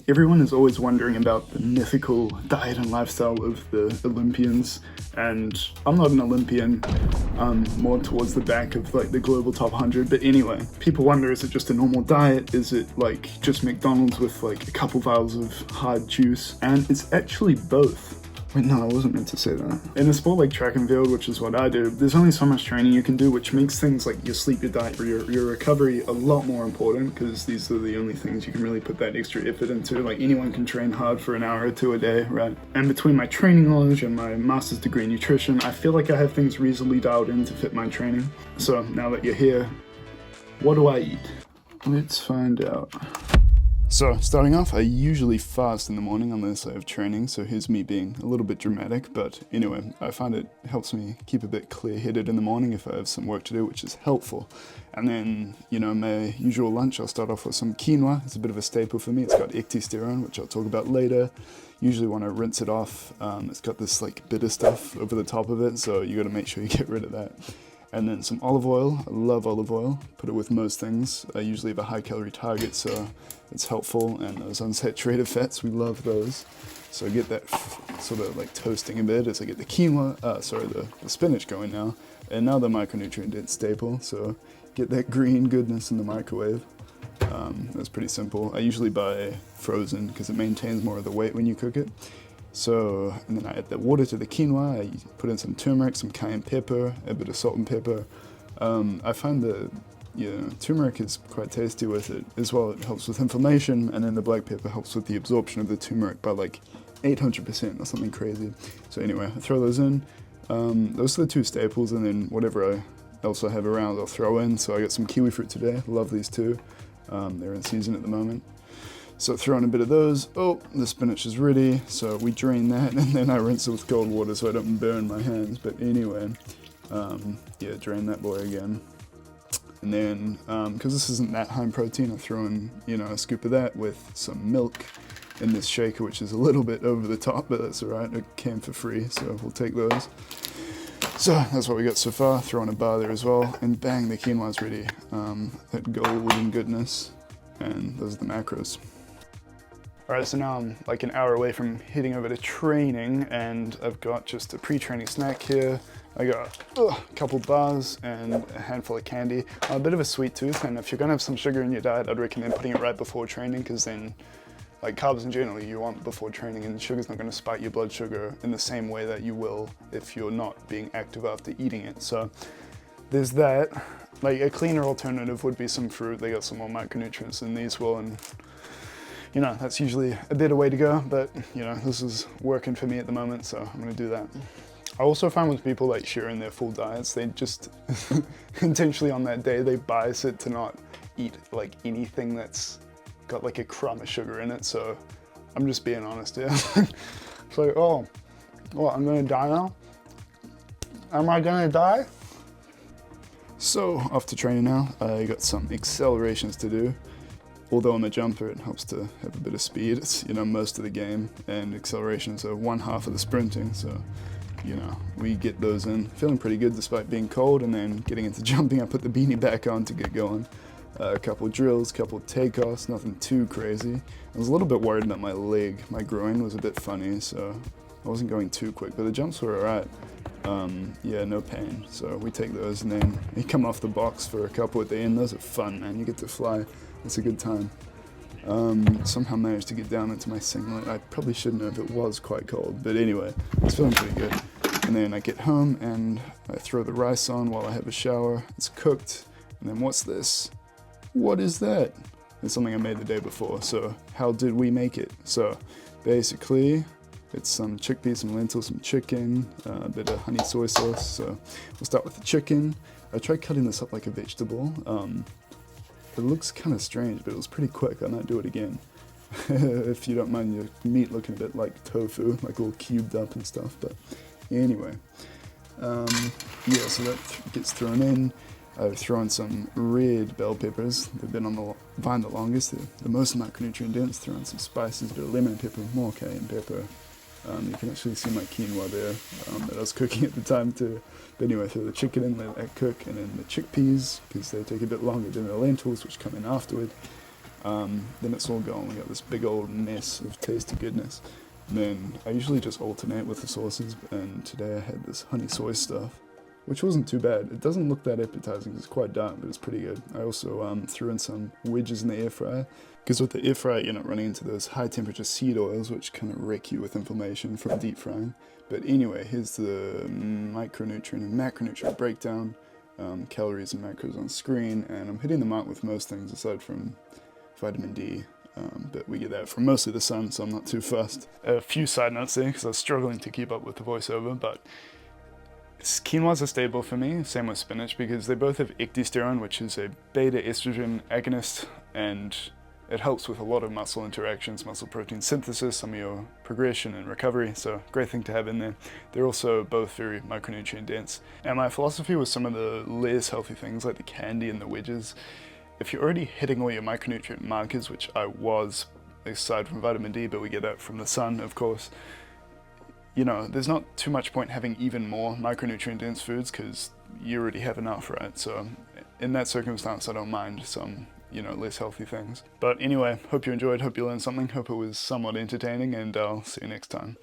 Everyone is always wondering about the mythical diet and lifestyle of the Olympians, and I'm not an Olympian, more towards the back of like the global top 100, but anyway, people wonder, is it just a normal diet? Is it like just McDonald's with like a couple vials of hard juice? And it's actually both. Wait, no, I wasn't meant to say that. In a sport like track and field, which is what I do, there's only so much training you can do, which makes things like your sleep, your diet, your recovery a lot more important, because these are the only things you can really put that extra effort into. Like, anyone can train hard for an hour or two a day, right? And between my training knowledge and my master's degree in nutrition, I feel like I have things reasonably dialed in to fit my training. So now that you're here, what do I eat? Let's find out. So, starting off, I usually fast in the morning unless I have training, so here's me being a little bit dramatic, but anyway, I find it helps me keep a bit clear-headed in the morning if I have some work to do, which is helpful. And then, my usual lunch, I'll start off with some quinoa. It's a bit of a staple for me. It's got ecdysterone, which I'll talk about later. Usually when I rinse it off, it's got this like bitter stuff over the top of it, so you gotta make sure you get rid of that. And then some olive oil. I love olive oil. Put it with most things. I usually have a high calorie target, so it's helpful. And those unsaturated fats, we love those. So I get that sort of like toasting a bit as I get the quinoa, the spinach going now. And now the micronutrient dense staple, so get that green goodness in the microwave. That's pretty simple. I usually buy frozen because it maintains more of the weight when you cook it. So, and then I add the water to the quinoa, I put in some turmeric, some cayenne pepper, a bit of salt and pepper. I find that, turmeric is quite tasty with it as well. It helps with inflammation, and then the black pepper helps with the absorption of the turmeric by like 800% or something crazy. So anyway, I throw those in. Those are the two staples, and then whatever I also have around I'll throw in. So I got some kiwi fruit today, love these two. They're in season at the moment. So throw in a bit of those. Oh, the spinach is ready. So we drain that, and then I rinse it with cold water so I don't burn my hands. But anyway, drain that boy again. And then, because this isn't that high in protein, I throw in, a scoop of that with some milk in this shaker, which is a little bit over the top, but that's all right. It came for free, so we'll take those. So that's what we got so far. Throw in a bar there as well, and bang, the quinoa's ready. That golden goodness, and those are the macros. Alright, so now I'm like an hour away from heading over to training, and I've got just a pre-training snack here. I got a couple bars and a handful of candy. A bit of a sweet tooth, and if you're gonna have some sugar in your diet, I'd recommend putting it right before training, because then, like carbs in general, you want before training, and sugar's not gonna spike your blood sugar in the same way that you will if you're not being active after eating it. So there's that. Like a cleaner alternative would be some fruit. They got some more micronutrients than these will, and that's usually a better way to go, but this is working for me at the moment, so I'm gonna do that. I also find with people like sharing their full diets, they just intentionally on that day, they bias it to not eat like anything that's got like a crumb of sugar in it, so I'm just being honest here. It's like, oh, what, I'm gonna die now? Am I gonna die? So, off to training now. I got some accelerations to do. Although I'm a jumper, it helps to have a bit of speed. It's, most of the game, and accelerations are one half of the sprinting, so, we get those in. Feeling pretty good despite being cold, and then getting into jumping, I put the beanie back on to get going. A couple drills, couple takeoffs, nothing too crazy. I was a little bit worried that my groin was a bit funny, so I wasn't going too quick, but the jumps were alright. No pain. So we take those, and then you come off the box for a couple at the end. Those are fun, man. You get to fly. It's a good time. Somehow managed to get down into my singlet. I probably shouldn't have, it was quite cold, but anyway, it's feeling pretty good. And then I get home and I throw the rice on while I have a shower. It's cooked, and then what's this? What is that? It's something I made the day before, so how did we make it? So basically, it's some chickpeas, some lentils, some chicken, a bit of honey soy sauce. So we'll start with the chicken. I tried cutting this up like a vegetable. It looks kind of strange, but it was pretty quick. I might do it again. If you don't mind your meat looking a bit like tofu, like all cubed up and stuff, but anyway. So that gets thrown in. I've thrown some red bell peppers. They've been on the vine the longest. They're the most macronutrient dense. Throw in some spices, a bit of lemon pepper, more cayenne pepper. You can actually see my quinoa there that I was cooking at the time too. But anyway, throw the chicken in, let that cook, and then the chickpeas, because they take a bit longer than the lentils, which come in afterward. Then it's all gone. We got this big old mess of tasty goodness. And then I usually just alternate with the sauces, and today I had this honey soy stuff, which wasn't too bad. It doesn't look that appetizing, it's quite dark, but it's pretty good. I also threw in some wedges in the air fryer, because with the air fryer you're not running into those high temperature seed oils, which kind of wreck you with inflammation from deep frying. But anyway, here's the micronutrient and macronutrient breakdown, calories and macros on screen, and I'm hitting the mark with most things aside from vitamin D. But we get that from mostly the sun, so I'm not too fussed. A few side notes there, because I was struggling to keep up with the voiceover, but quinoa's a staple for me, same with spinach, because they both have ecdysterone, which is a beta estrogen agonist, and it helps with a lot of muscle interactions, muscle protein synthesis, some of your progression and recovery, so great thing to have in there. They're also both very micronutrient dense. And my philosophy with some of the less healthy things like the candy and the wedges, if you're already hitting all your micronutrient markers, which I was, aside from vitamin D, but we get that from the sun, of course, you know, there's not too much point having even more micronutrient dense foods because you already have enough, right? So in that circumstance, I don't mind some, you know, less healthy things. But anyway, hope you enjoyed, hope you learned something, hope it was somewhat entertaining, and I'll see you next time.